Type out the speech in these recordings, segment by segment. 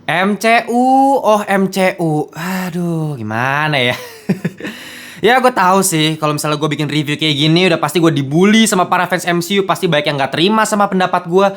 MCU, oh MCU, aduh gimana ya? Ya gue tahu sih kalau misalnya gue bikin review kayak gini udah pasti gue dibully sama para fans MCU, pasti banyak yang nggak terima sama pendapat gue.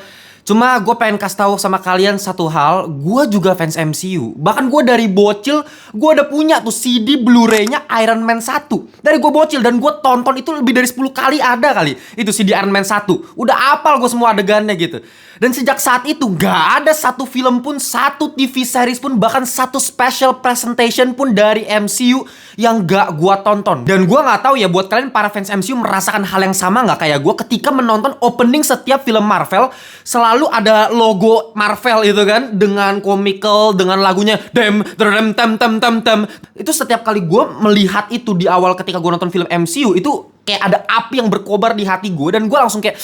Cuma gue pengen kasih tahu sama kalian satu hal, gue juga fans MCU. Bahkan gue dari bocil, gue udah punya tuh CD Blu-ray-nya Iron Man 1. Dari gue bocil dan gue tonton itu lebih dari 10 kali ada kali. Itu CD Iron Man 1. Udah apal gue semua adegannya gitu. Dan sejak saat itu gak ada satu film pun, satu TV series pun, bahkan satu special presentation pun dari MCU yang gak gue tonton. Dan gue gak tahu ya buat kalian para fans MCU merasakan hal yang sama gak kayak gue ketika menonton opening setiap film Marvel. Selalu ada logo Marvel itu kan, dengan comical, dengan lagunya dem tem tem tem tem. Itu setiap kali gue melihat itu di awal ketika gue nonton film MCU, itu kayak ada api yang berkobar di hati gue. Dan gue langsung kayak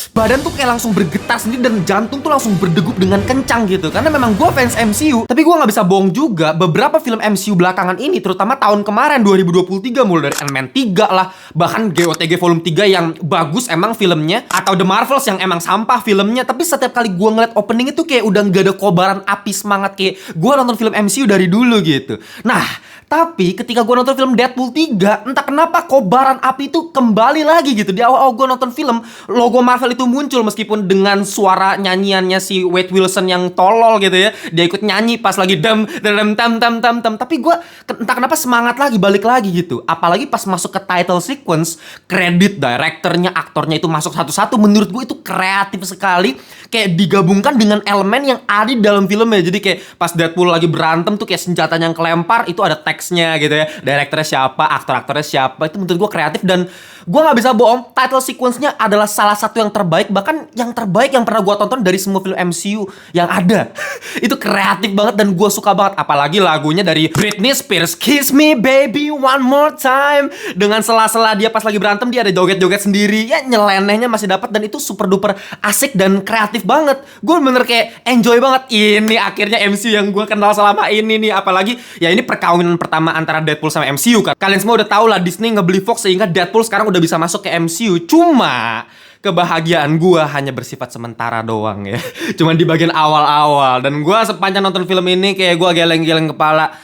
badan tuh kayak langsung bergetar sendiri dan jantung tuh langsung berdegup dengan kencang gitu. Karena memang gue fans MCU. Tapi gue gak bisa bohong juga, beberapa film MCU belakangan ini, terutama tahun kemarin 2023, mulai dari Iron Man 3 lah, bahkan GOTG Volume 3 yang bagus emang filmnya, atau The Marvels yang emang sampah filmnya. Tapi setiap kali gue ngeliat opening itu kayak udah gak ada kobaran api semangat kayak gue nonton film MCU dari dulu gitu. Nah, tapi ketika gue nonton film Deadpool 3, entah kenapa kobaran api itu kembali lagi gitu. Di awal-awal gue nonton film, logo Marvel itu muncul meskipun dengan suara nyanyiannya si Wade Wilson yang tolol gitu ya. Dia ikut nyanyi pas lagi dem tem. Tapi gue entah kenapa semangat lagi, balik lagi gitu. Apalagi pas masuk ke title sequence, kredit direkturnya, aktornya itu masuk satu-satu. Menurut gue itu kreatif sekali. Kayak digabungkan dengan elemen yang ada di dalam filmnya. Jadi kayak pas Deadpool lagi berantem tuh kayak senjatanya yang kelempar, itu ada teksnya gitu ya. Direkturnya siapa, aktor-aktornya siapa. Itu menurut gue kreatif dan gue gak bisa bohong, title sequence-nya adalah salah satu yang terbaik. Bahkan yang terbaik yang pernah gue tonton dari semua film MCU yang ada. Itu kreatif banget dan gue suka banget. Apalagi lagunya dari Britney Spears, Kiss Me Baby One More Time. Dengan sela-sela dia pas lagi berantem, dia ada joget-joget sendiri. Ya nyelenehnya masih dapat dan itu super duper asik dan kreatif banget. Gue bener kayak enjoy banget. Ini akhirnya MCU yang gue kenal selama ini nih. Apalagi ya ini perkawinan pertama antara Deadpool sama MCU kan. Kalian semua udah tahu lah, Disney ngebeli Fox sehingga Deadpool sekarang udah bisa masuk ke MCU. Cuma kebahagiaan gue hanya bersifat sementara doang ya. Cuman di bagian awal-awal. Dan gue sepanjang nonton film ini kayak gue geleng-geleng kepala.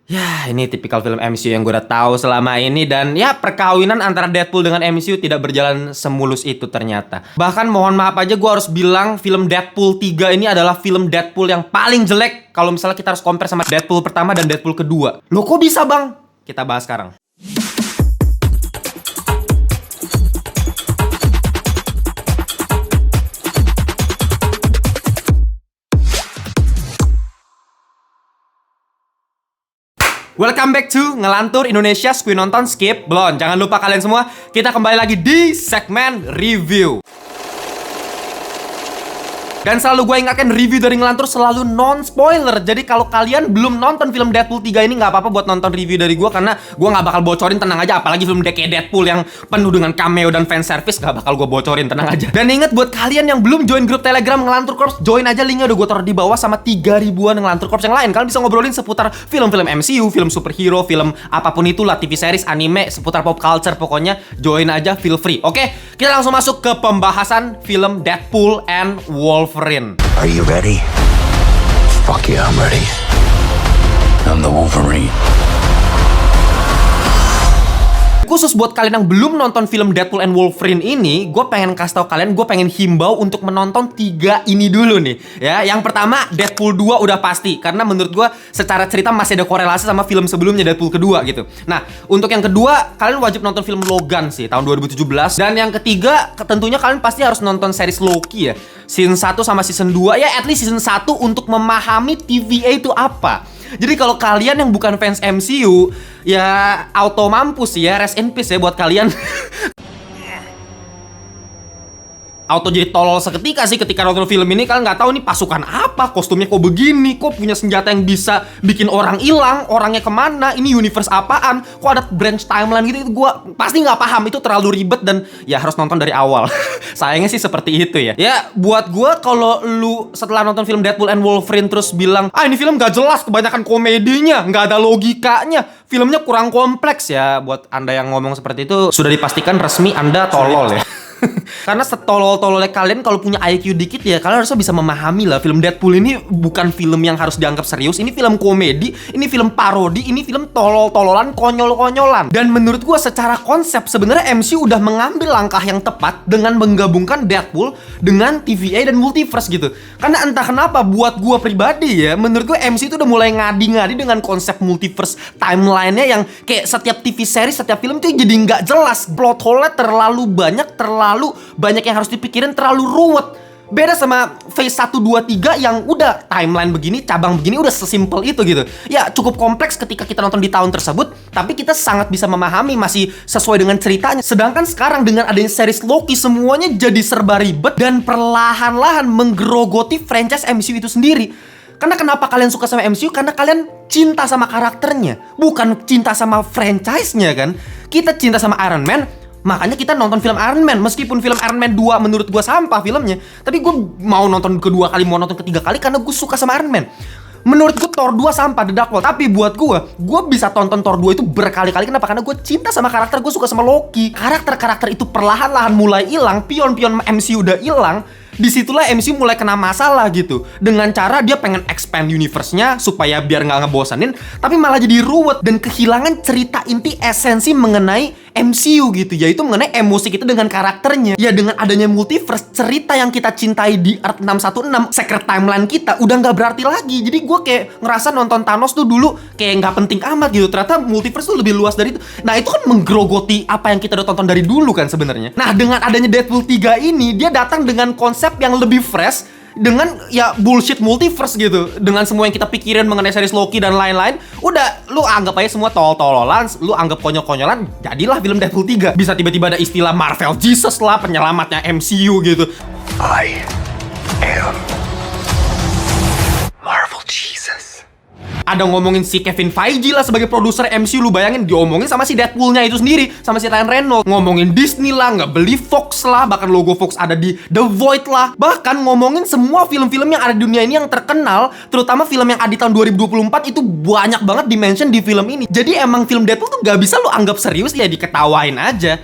Ya ini tipikal film MCU yang gue udah tahu selama ini. Dan ya perkawinan antara Deadpool dengan MCU tidak berjalan semulus itu ternyata. Bahkan mohon maaf aja gue harus bilang film Deadpool 3 ini adalah film Deadpool yang paling jelek kalau misalnya kita harus compare sama Deadpool pertama dan Deadpool kedua. Loh kok bisa bang? Kita bahas sekarang. Welcome back to Ngelantur Indonesia Skui Nonton Skip Belum. Jangan lupa kalian semua, kita kembali lagi di segmen review. Dan selalu gue ingatkan, review dari Ngelantur selalu non-spoiler. Jadi kalau kalian belum nonton film Deadpool 3 ini, gak apa-apa buat nonton review dari gue. Karena gue gak bakal bocorin, tenang aja. Apalagi film kayak Deadpool yang penuh dengan cameo dan fanservice, gak bakal gue bocorin, tenang aja. Dan inget buat kalian yang belum join grup Telegram Ngelantur Corps, join aja, linknya udah gue taruh di bawah sama 3 ribuan Ngelantur Corps yang lain. Kalian bisa ngobrolin seputar film-film MCU, film superhero, film apapun itulah, TV series, anime, seputar pop culture. Pokoknya join aja, feel free. Oke, kita langsung masuk ke pembahasan film Deadpool and Wolverine. Are you ready? Fuck yeah, I'm ready. I'm the Wolverine. Khusus buat kalian yang belum nonton film Deadpool and Wolverine ini, gue pengen kasih tau kalian, gue pengen himbau untuk menonton 3 ini dulu nih. Ya, yang pertama Deadpool 2 udah pasti, karena menurut gue secara cerita masih ada korelasi sama film sebelumnya Deadpool kedua gitu. Nah, untuk yang kedua, kalian wajib nonton film Logan sih, tahun 2017. Dan yang ketiga, tentunya kalian pasti harus nonton series Loki ya. Season 1 sama season 2, ya at least season 1 untuk memahami TVA itu apa. Jadi kalau kalian yang bukan fans MCU, ya auto mampus ya, rest in peace ya buat kalian. Auto jadi tolol seketika sih ketika nonton film ini. Kalian nggak tahu nih pasukan apa, kostumnya kok begini, kok punya senjata yang bisa bikin orang hilang, orangnya kemana, ini universe apaan, kok ada branch timeline gitu. Itu gue pasti nggak paham, itu terlalu ribet dan ya harus nonton dari awal. Sayangnya sih seperti itu ya. Ya buat gue, kalau lu setelah nonton film Deadpool and Wolverine terus bilang, ah ini film nggak jelas, kebanyakan komedinya, nggak ada logikanya, filmnya kurang kompleks, ya buat anda yang ngomong seperti itu sudah dipastikan resmi anda tolol ya. Karena setolol-tololnya kalian kalau punya IQ dikit ya, kalian harusnya bisa memahami lah, film Deadpool ini bukan film yang harus dianggap serius. Ini film komedi, ini film parodi, ini film tolol-tololan, konyol-konyolan. Dan menurut gua secara konsep sebenarnya MCU udah mengambil langkah yang tepat dengan menggabungkan Deadpool dengan TVA dan multiverse gitu. Karena entah kenapa buat gua pribadi ya, menurut gua MCU itu udah mulai ngadi-ngadi dengan konsep multiverse timeline-nya yang kayak setiap TV series, setiap film tuh jadi nggak jelas. Plot hole-nya terlalu banyak yang harus dipikirin, terlalu ruwet. Beda sama phase 1, 2, 3 yang udah timeline begini, cabang begini, udah sesimpel itu gitu. Ya cukup kompleks ketika kita nonton di tahun tersebut, tapi kita sangat bisa memahami, masih sesuai dengan ceritanya. Sedangkan sekarang dengan adanya series Loki, semuanya jadi serba ribet dan perlahan-lahan menggerogoti franchise MCU itu sendiri. Karena kenapa kalian suka sama MCU? Karena kalian cinta sama karakternya, bukan cinta sama franchise-nya kan. Kita cinta sama Iron Man, makanya kita nonton film Iron Man. Meskipun film Iron Man 2 menurut gue sampah filmnya, tapi gue mau nonton kedua kali, mau nonton ketiga kali karena gue suka sama Iron Man. Menurut gue Thor 2 sampah, The Dark World. Tapi buat gue bisa tonton Thor 2 itu berkali-kali. Kenapa? Karena gue cinta sama karakter, gue suka sama Loki. Karakter-karakter itu perlahan-lahan mulai hilang, pion-pion MCU udah hilang. Disitulah MCU mulai kena masalah gitu. Dengan cara dia pengen expand universe-nya supaya biar nggak ngebosanin, tapi malah jadi ruwet dan kehilangan cerita inti esensi mengenai MCU gitu, yaitu mengenai emosi kita dengan karakternya. Ya dengan adanya multiverse, cerita yang kita cintai di Earth 616, secret timeline kita udah nggak berarti lagi. Jadi gue kayak ngerasa nonton Thanos tuh dulu kayak nggak penting amat gitu. Ternyata multiverse tuh lebih luas dari itu. Nah itu kan menggerogoti apa yang kita udah tonton dari dulu kan sebenarnya. Nah dengan adanya Deadpool 3 ini, dia datang dengan konsep yang lebih fresh, dengan ya bullshit multiverse gitu, dengan semua yang kita pikirin mengenai series Loki dan lain-lain. Udah, lu anggap aja semua tol-tololan, lu anggap konyol-konyolan, jadilah film Deadpool 3. Bisa tiba-tiba ada istilah Marvel Jesus lah, penyelamatnya MCU gitu. I am Marvel Jesus. Ada ngomongin si Kevin Feige lah sebagai produser MCU, lu bayangin diomongin sama si Deadpool-nya itu sendiri, sama si Ryan Reynolds. Ngomongin Disney lah, nggak beli Fox lah, bahkan logo Fox ada di The Void lah. Bahkan ngomongin semua film-film yang ada di dunia ini yang terkenal, terutama film yang ada di tahun 2024 itu banyak banget dimention di film ini. Jadi emang film Deadpool tuh nggak bisa lu anggap serius, ya diketawain aja.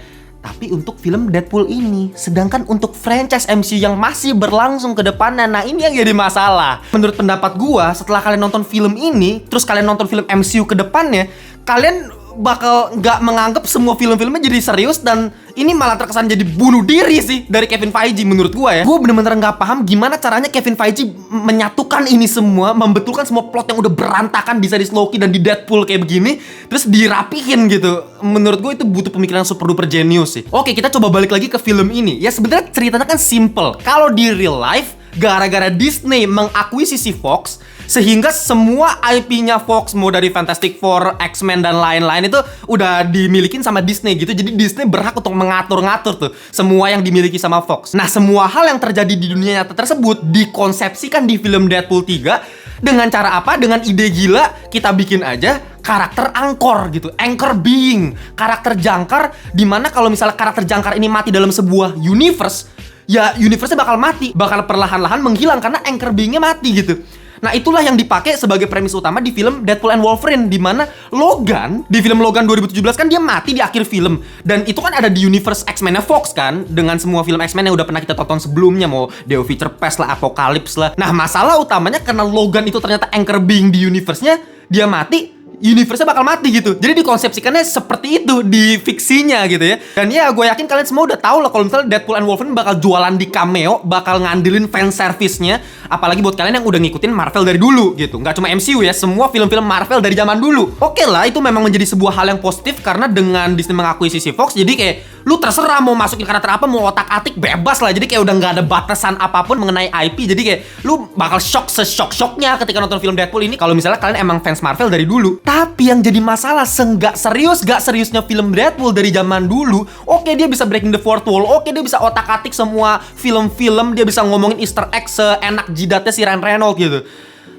Tapi untuk film Deadpool ini, sedangkan untuk franchise MCU yang masih berlangsung ke depannya, nah ini yang jadi masalah. Menurut pendapat gua, setelah kalian nonton film ini, terus kalian nonton film MCU ke depannya, kalian bakal nggak menganggap semua film-filmnya jadi serius, dan ini malah terkesan jadi bunuh diri sih dari Kevin Feige menurut gua ya. Gua bener-bener nggak paham gimana caranya Kevin Feige menyatukan ini semua, membetulkan semua plot yang udah berantakan di series Loki dan di Deadpool kayak begini, terus dirapihin gitu. Menurut gua itu butuh pemikiran super duper jenius sih. Oke, kita coba balik lagi ke film ini. Ya sebenarnya ceritanya kan simple. Kalau di real life, gara-gara Disney mengakuisisi Fox, sehingga semua IP-nya Fox, mau dari Fantastic Four, X-Men dan lain-lain itu udah dimilikin sama Disney gitu. Jadi Disney berhak untuk mengatur-ngatur tuh semua yang dimiliki sama Fox. Nah, semua hal yang terjadi di dunia nyata tersebut dikonsepsikan di film Deadpool 3 dengan cara apa? Dengan ide gila, kita bikin aja karakter angkor gitu, anchor being, karakter jangkar, dimana kalau misalnya karakter jangkar ini mati dalam sebuah universe, ya universe-nya bakal mati, bakal perlahan-lahan menghilang karena anchor being-nya mati gitu. Nah itulah yang dipakai sebagai premis utama di film Deadpool and Wolverine, di mana Logan, di film Logan 2017 kan dia mati di akhir film. Dan itu kan ada di universe X-Men-nya Fox kan, dengan semua film X-Men yang udah pernah kita tonton sebelumnya, mau Days of Future Past lah, Apocalypse lah. Nah masalah utamanya karena Logan itu ternyata anchor being di universe-nya, dia mati, universe-nya bakal mati gitu. Jadi dikonsepsikannya seperti itu di fiksinya gitu ya. Dan ya gue yakin kalian semua udah tahu lah kalau misalnya Deadpool and Wolverine bakal jualan di cameo, bakal ngandelin fan service-nya. Apalagi buat kalian yang udah ngikutin Marvel dari dulu gitu. Nggak cuma MCU ya, semua film-film Marvel dari zaman dulu. Oke lah, itu memang menjadi sebuah hal yang positif karena dengan Disney mengakuisisi Fox, jadi kayak lu terserah mau masukin karakter apa, mau otak-atik bebas lah. Jadi kayak udah nggak ada batasan apapun mengenai IP. Jadi kayak lu bakal shock seshock-shocknya ketika nonton film Deadpool ini kalau misalnya kalian emang fans Marvel dari dulu. Tapi yang jadi masalah, gak seriusnya film Deadpool dari zaman dulu. Oke, dia bisa breaking the fourth wall. Oke, dia bisa otak-atik semua film-film. Dia bisa ngomongin Easter egg seenak jidatnya si Ryan Reynolds gitu.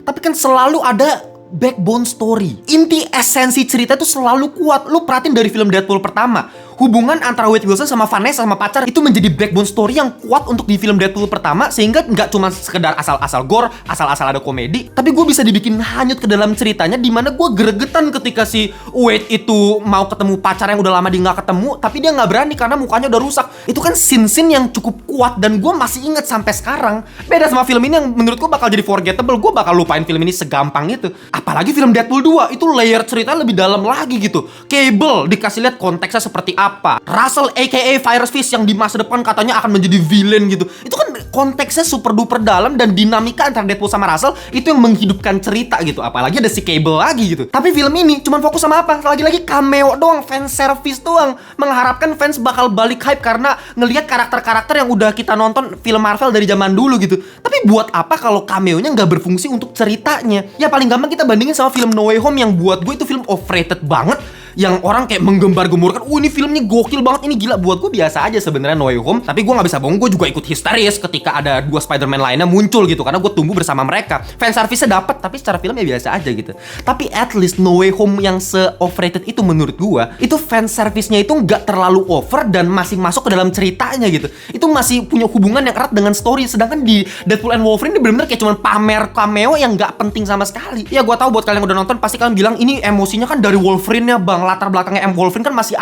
Tapi kan selalu ada backbone story. Inti esensi cerita itu selalu kuat. Lu perhatiin dari film Deadpool pertama, hubungan antara Wade Wilson sama Vanessa sama pacar itu menjadi backbone story yang kuat untuk di film Deadpool pertama, sehingga nggak cuma sekedar asal-asal gore, asal-asal ada komedi, tapi gue bisa dibikin hanyut ke dalam ceritanya, dimana gue gregetan ketika si Wade itu mau ketemu pacar yang udah lama dia nggak ketemu, tapi dia nggak berani karena mukanya udah rusak. Itu kan scene-scene yang cukup kuat dan gue masih inget sampai sekarang. Beda sama film ini yang menurut gue bakal jadi forgettable, gue bakal lupain film ini segampang itu. Apalagi film Deadpool 2 itu layer cerita lebih dalam lagi gitu. Cable dikasih lihat konteksnya seperti apa. Russell aka Virus Fish yang di masa depan katanya akan menjadi villain gitu. Itu kan konteksnya super duper dalam, dan dinamika antara Deadpool sama Russell itu yang menghidupkan cerita gitu. Apalagi ada si Cable lagi gitu. Tapi film ini cuman fokus sama apa? Lagi-lagi cameo doang, fan service doang. Mengharapkan fans bakal balik hype karena ngelihat karakter-karakter yang udah kita nonton film Marvel dari zaman dulu gitu. Tapi buat apa kalau cameo-nya nggak berfungsi untuk ceritanya? Ya paling gampang kita bandingin sama film No Way Home yang buat gue itu film overrated banget, yang orang kayak menggembar-gemborkan, ini filmnya gokil banget, ini gila. Buat gue biasa aja sebenarnya No Way Home, tapi gue nggak bisa bohong, gue juga ikut histeris ketika ada 2 Spider-Man lainnya muncul gitu, karena gue tumbuh bersama mereka. Fanservice-nya dapet, tapi secara film ya biasa aja gitu. Tapi at least No Way Home yang se-overrated itu menurut gue, itu fanservice-nya itu nggak terlalu over dan masih masuk ke dalam ceritanya gitu. Itu masih punya hubungan yang erat dengan story. Sedangkan di Deadpool and Wolverine ini bener-bener kayak cuman pamer cameo yang nggak penting sama sekali. Ya gue tahu buat kalian yang udah nonton pasti kalian bilang ini emosinya kan dari Wolverine-nya bang, latar belakangnya Wolverine kan masih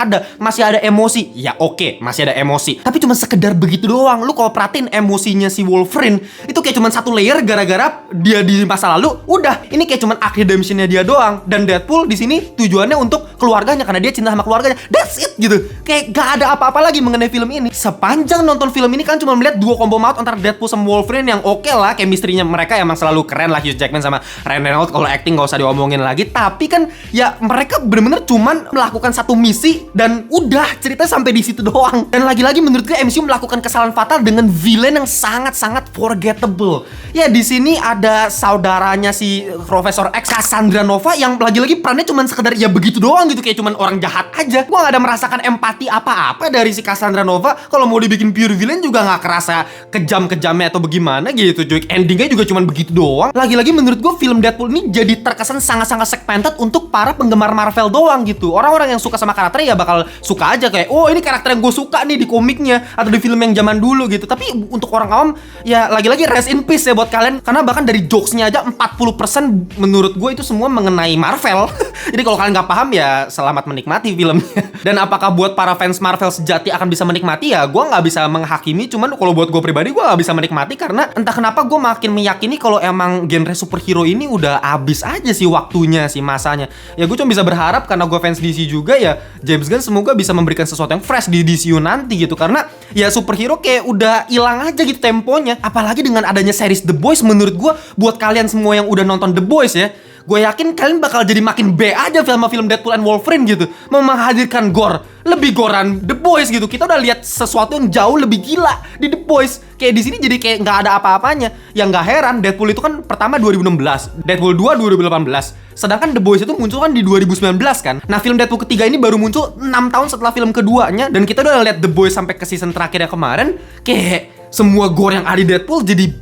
ada emosi. Ya oke, masih ada emosi. Tapi cuma sekedar begitu doang. Lu kalau perhatiin emosinya si Wolverine itu kayak cuma satu layer gara-gara dia di masa lalu. Udah, ini kayak cuma arc redemption-nya dia doang. Dan Deadpool di sini tujuannya untuk keluarganya karena dia cinta sama keluarganya. That's it gitu. Kayak gak ada apa-apa lagi mengenai film ini. Sepanjang nonton film ini kan cuma melihat 2 combo maut antara Deadpool sama Wolverine yang oke lah, chemistry-nya mereka emang selalu keren lah. Hugh Jackman sama Ryan Reynolds kalau acting gak usah diomongin lagi. Tapi kan ya mereka bener-bener cuman melakukan satu misi dan udah, cerita sampai di situ doang. Dan lagi-lagi menurut gue MCU melakukan kesalahan fatal dengan villain yang sangat-sangat forgettable. Ya di sini ada saudaranya si Profesor X, Cassandra Nova, yang lagi-lagi perannya cuman sekedar ya begitu doang gitu, kayak cuman orang jahat aja. Gue gak ada merasakan empati apa-apa dari si Cassandra Nova. Kalau mau dibikin pure villain juga gak kerasa kejam-kejamnya atau bagaimana gitu cuy. Endingnya juga cuman begitu doang. Lagi-lagi menurut gue film Deadpool ini jadi terkesan sangat-sangat segmented untuk para penggemar Marvel doang gitu. Orang-orang yang suka sama karakternya ya bakal suka aja, kayak oh ini karakter yang gue suka nih di komiknya atau di film yang zaman dulu gitu. Tapi untuk orang awam ya lagi-lagi rest in peace ya buat kalian, karena bahkan dari jokesnya aja 40% menurut gue itu semua mengenai Marvel. Jadi kalau kalian nggak paham ya selamat menikmati filmnya. Dan apakah buat para fans Marvel sejati akan bisa menikmati, ya gue nggak bisa menghakimi. Cuman kalau buat gue pribadi gue nggak bisa menikmati karena entah kenapa gue makin meyakini kalau emang genre superhero ini udah abis aja sih waktunya, sih masanya. Ya gue cuma bisa berharap karena gue fans DC juga ya, James Gunn semoga bisa memberikan sesuatu yang fresh di DCU nanti gitu. Karena ya superhero kayak udah hilang aja gitu temponya. Apalagi dengan adanya series The Boys, menurut gue buat kalian semua yang udah nonton The Boys ya, gue yakin kalian bakal jadi makin B aja film Deadpool and Wolverine gitu. Mau menghadirkan gore, lebih goran The Boys gitu. Kita udah lihat sesuatu yang jauh lebih gila di The Boys. Kayak di sini jadi kayak nggak ada apa-apanya. Yang nggak heran, Deadpool itu kan pertama 2016, Deadpool 2 2018. Sedangkan The Boys itu muncul kan di 2019 kan. Nah film Deadpool ketiga ini baru muncul 6 tahun setelah film keduanya. Dan kita udah lihat The Boys sampai ke season terakhirnya kemarin. Kayak semua gore yang ada di Deadpool jadi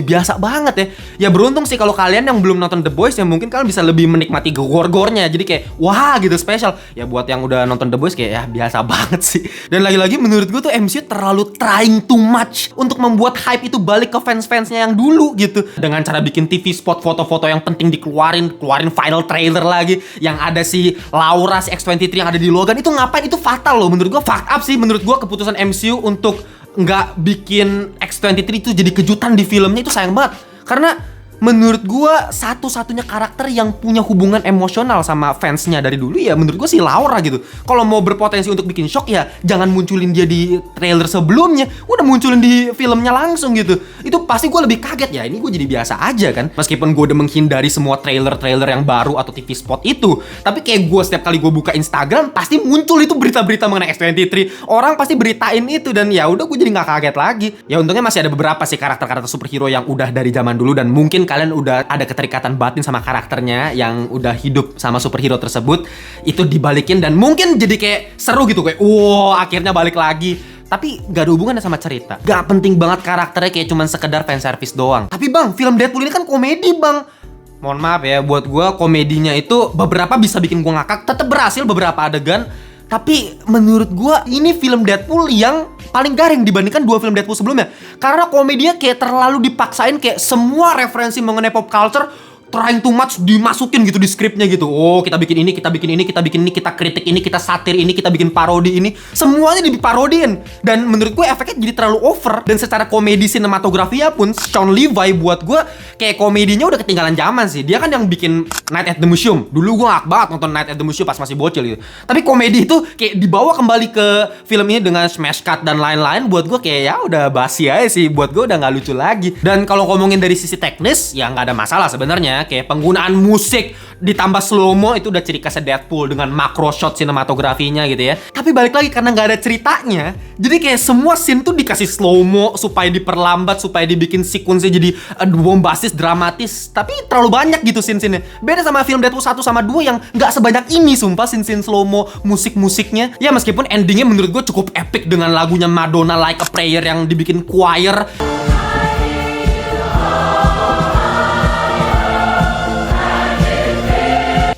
biasa banget ya. Ya beruntung sih kalau kalian yang belum nonton The Boys, ya mungkin kalian bisa lebih menikmati gore-gorenya. Jadi kayak wah gitu spesial. Ya buat yang udah nonton The Boys kayak ya biasa banget sih. Dan lagi-lagi menurut gue tuh MCU terlalu trying too much untuk membuat hype itu balik ke fans-fansnya yang dulu gitu. Dengan cara bikin TV spot foto-foto yang penting keluarin final trailer lagi. Yang ada si Laura, si X-23 yang ada di Logan. Itu ngapain? Itu fatal loh. Menurut gue fuck up sih. Menurut gue keputusan MCU untuk nggak bikin X-23 itu jadi kejutan di filmnya itu sayang banget. Karena menurut gue satu-satunya karakter yang punya hubungan emosional sama fansnya dari dulu ya menurut gue si Laura gitu. Kalau mau berpotensi untuk bikin shock ya jangan munculin dia di trailer sebelumnya, udah munculin di filmnya langsung gitu. Itu pasti gue lebih kaget. Ya ini gue jadi biasa aja kan, meskipun gue udah menghindari semua trailer yang baru atau TV spot itu. Tapi kayak gue setiap kali gue buka Instagram pasti muncul itu berita-berita mengenai X-23. Orang pasti beritain itu dan ya udah gue jadi nggak kaget lagi. Ya untungnya masih ada beberapa sih karakter-karakter superhero yang udah dari zaman dulu dan mungkin kalian udah ada keterikatan batin sama karakternya yang udah hidup sama superhero tersebut. Itu dibalikin dan mungkin jadi kayak seru gitu, kayak wow akhirnya balik lagi. Tapi gak ada hubungannya sama cerita. Gak penting banget karakternya, kayak cuman sekedar fanservice doang. Tapi bang, film Deadpool ini kan komedi bang. Mohon maaf ya, buat gue komedinya itu beberapa bisa bikin gue ngakak. Tetap berhasil beberapa adegan. Tapi menurut gua ini film Deadpool yang paling garing dibandingkan 2 film Deadpool sebelumnya. Karena komedinya kayak terlalu dipaksain, kayak semua referensi mengenai pop culture trying too much dimasukin gitu di skripnya gitu. Oh, kita bikin ini, kita bikin ini, kita bikin ini, kita kritik ini, kita satir ini, kita bikin parodi ini. Semuanya diparodin. Dan menurut gue efeknya jadi terlalu over. Dan secara komedi sinematografinya pun Sean Levi buat gue kayak komedinya udah ketinggalan zaman sih. Dia kan yang bikin Night at the Museum. Dulu gue ngak banget nonton Night at the Museum pas masih bocil gitu. Tapi komedi itu kayak dibawa kembali ke film ini dengan smash cut dan lain-lain. Buat gue kayak ya udah basi aja sih. Buat gue udah gak lucu lagi. Dan kalau ngomongin dari sisi teknis ya gak ada masalah sebenarnya. Kayak penggunaan musik ditambah slow-mo itu udah ciri khasnya Deadpool dengan macro shot sinematografinya gitu ya. Tapi balik lagi karena nggak ada ceritanya, jadi kayak semua scene tuh dikasih slow-mo supaya diperlambat, supaya dibikin sequence-nya jadi bombastis, dramatis. Tapi terlalu banyak gitu scene-scene-nya. Beda sama film Deadpool 1 sama 2 yang nggak sebanyak ini sumpah scene-scene slow-mo, musik-musiknya. Ya meskipun endingnya menurut gue cukup epic dengan lagunya Madonna Like a Prayer yang dibikin choir.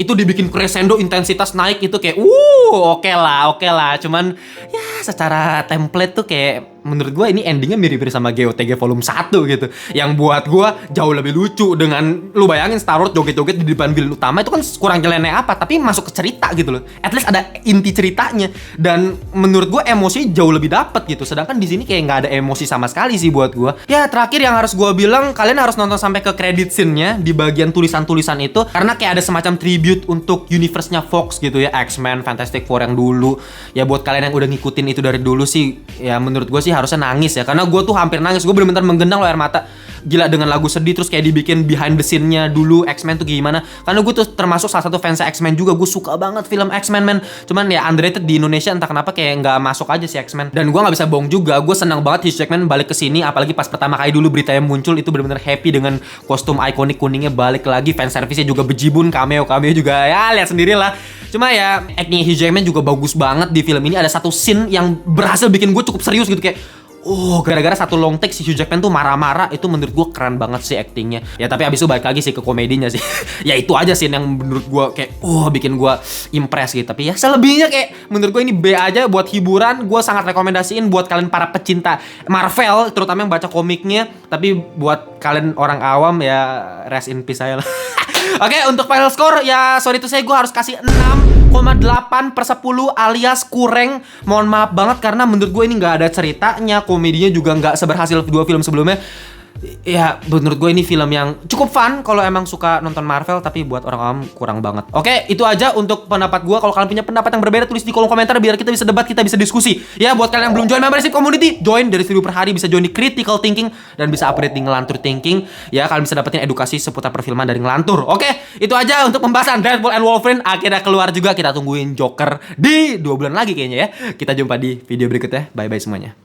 Itu dibikin crescendo, intensitas naik itu kayak oke lah. Cuman ya secara template tuh kayak menurut gue ini endingnya mirip-mirip sama GOTG volume 1 gitu. Yang buat gue jauh lebih lucu dengan lu bayangin Star-Lord joget-joget di depan villain utama itu kan kurang nyeleneh apa, tapi masuk ke cerita gitu loh. At least ada inti ceritanya dan menurut gue emosi jauh lebih dapet gitu. Sedangkan di sini kayak nggak ada emosi sama sekali sih buat gue. Ya terakhir yang harus gue bilang, kalian harus nonton sampai ke credit scene-nya di bagian tulisan-tulisan itu karena kayak ada semacam tribute untuk universe-nya Fox gitu ya, X-Men, Fantastic Four yang dulu. Ya buat kalian yang udah ngikutin itu dari dulu sih, ya menurut gue sih harusnya nangis ya, karena gue tuh hampir nangis. Gue bener-bener menggenang loh air mata. Gila dengan lagu sedih terus kayak dibikin behind the scene-nya dulu X-Men tuh gimana. Karena gue tuh termasuk salah satu fans X-Men juga. Gue suka banget film X-Men men. Cuman ya underrated di Indonesia entah kenapa kayak nggak masuk aja si X-Men. Dan gue nggak bisa bohong juga, gue senang banget Hugh Jackman balik ke sini. Apalagi pas pertama kali dulu beritanya muncul itu bener-bener happy dengan kostum ikonik kuningnya balik lagi. Fan service-nya juga bejibun, cameo juga ya lihat sendirilah. Cuma ya acting Hugh Jackman juga bagus banget di film ini. Ada satu scene yang berhasil bikin gue cukup serius gitu kayak gara-gara satu long take si Hugh Jackman tuh marah-marah. Itu menurut gue keren banget sih actingnya. Ya tapi abis itu balik lagi sih ke komedinya sih. Ya itu aja sih yang menurut gue kayak bikin gue impress gitu. Tapi ya selebihnya kayak menurut gue ini B aja buat hiburan. Gue sangat rekomendasiin buat kalian para pecinta Marvel, terutama yang baca komiknya. Tapi buat kalian orang awam ya rest in peace aja lah. Oke, untuk final score ya sorry tuh saya gue harus kasih 6,8/10 alias kurang. Mohon maaf banget karena menurut gue ini nggak ada ceritanya, komedinya juga nggak seberhasil 2 film sebelumnya. Ya menurut gue ini film yang cukup fun kalau emang suka nonton Marvel, tapi buat orang awam kurang banget. Oke, itu aja untuk pendapat gue. Kalau kalian punya pendapat yang berbeda tulis di kolom komentar biar kita bisa debat, kita bisa diskusi. Ya buat kalian yang belum join membership community, join dari 1000 per hari, bisa join di critical thinking dan bisa upgrade di ngelantur thinking. Ya kalian bisa dapetin edukasi seputar perfilman dari ngelantur. Oke, itu aja untuk pembahasan Deadpool and Wolverine. Akhirnya keluar juga, kita tungguin Joker di 2 bulan lagi kayaknya ya. Kita jumpa di video berikutnya. Bye bye semuanya.